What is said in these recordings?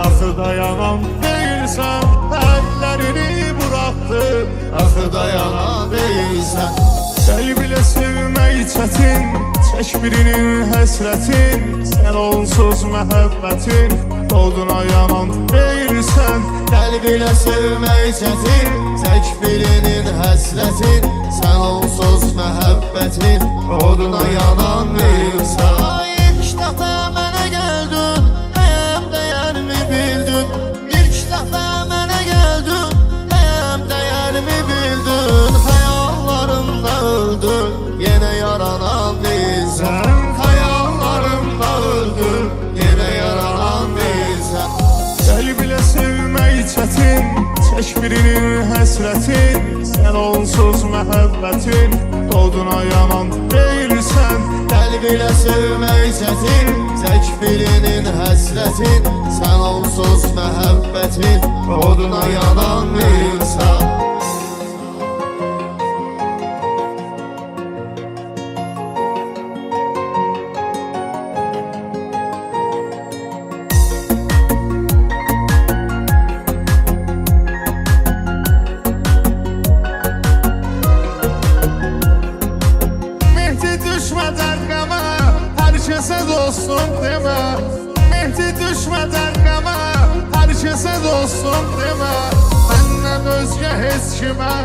axı dayanan deyilsən, əllərini buraxdın, axı dayanan deyilsən. Qəlb ilə sevmək çətin, çək birinin həsrətin, sən onsuz məhəbbətin, oduna yanan deyilsən. Qəlb ilə sevmək çətin, çək birinin həsrətin, sən onsuz məhəbbətin, oduna yanan deyilsən. İlk dəfə mənə gəldin, nəyəm dəyərimi bildin. İlk dəfə mənə gəldin, nəyəm dəyərimi bildin. Xəyallarımda öldün, yenə yaranan deyilsən. Xəyallarımda öldün, yenə yaranan deyilsən. Qəlb ilə sevmək çətin, çək birinin həsrətin, sən onsuz məhəbbətin, oduna yanan deyilsən. Qəlb ilə sevmək çətin, çək birinin həsrətin, sən onsuz məhəbbətin, oduna yanan deyilsən. Herkese dostum deme, Mehdi düşme dergama. Herkese dostum deme, benden özge heç kime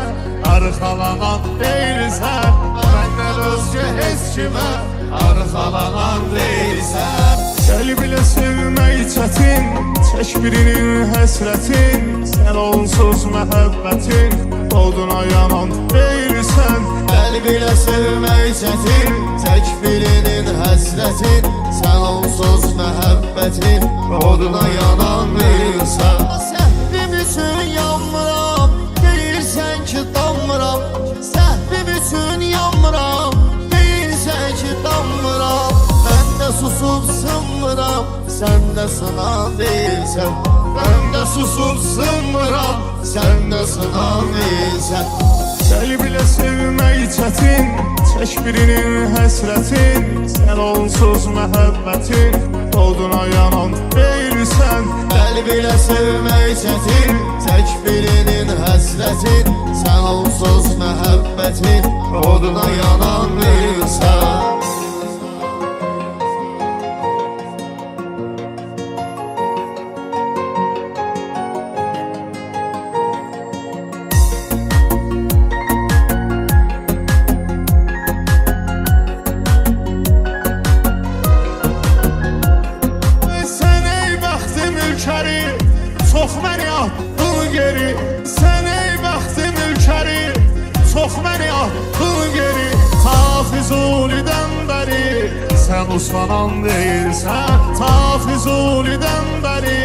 arxalanan deyilsən. Benden özge heç kime arxalanan deyilsən. Qəlb ilə sevmək çətin, çək birinin həsrətin, sən onsuz məhəbbətin, oduna yanan deyilsən. Qəlb ilə sevmək çətin, çək birinin həsrətin, sən onsuz məhəbbətin, oduna yanan deyilsən. Səhvim üçün yanmıram, deyirsən ki danmıram. Səhvim üçün yanmıram, deyirsən ki danmıram. Mən də susub sınmıram, sən də sınan deyilsən. Mən də susub sınmıram, sən də sınan deyilsən. Qəlb ilə sevmək çətin, çək birinin həsrətin, sən onsuz məhəbbətin, oduna yanan deyilsən. Qəlb ilə sevmək çətin, çək birinin həsrətin, sən onsuz məhəbbətin, oduna yanan deyilsən. Çox məni atdın geri, sən ey bəxti mülkəri, çox məni atdın geri. Ta Füzulidən bəri, sən uslanan deyilsən. Ta Füzulidən bəri,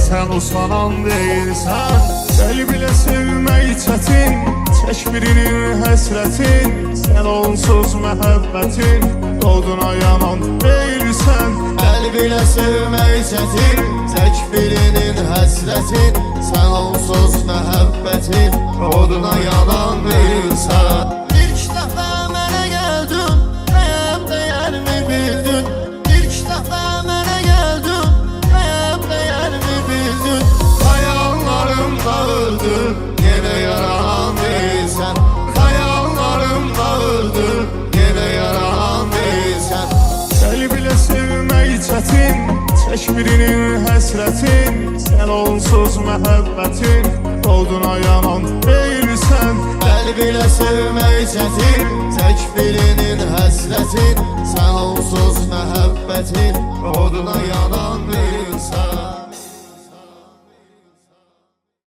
sən uslanan deyilsən. Qəlb ilə sevmək çətin, çək birinin həsrətin, sən onsuz məhəbbətin, oduna yanan deyilsən. Qəlb ilə sevmək çətin, çək birinin həsrətin, sən onsuz məhəbbətin, oduna yanan deyilsən. İlk dəfə mənə gəldin, nəyəm dəyərimi bildin. İlk dəfə mənə gəldin, nəyəm dəyərimi bildin. Xəyallarımda öldün, yenə yaranan deyilsən. Xəyallarımda öldün, yenə yaranan deyilsən. Qəlb ilə sevmək çətin, çək birinin həsrətin, sən onsuz məhəbbətin, oduna yanan deyilsən. Qəlb ilə sevmək çətin, çək birinin həsrətin, sən onsuz məhəbbətin, oduna yanan deyilsən.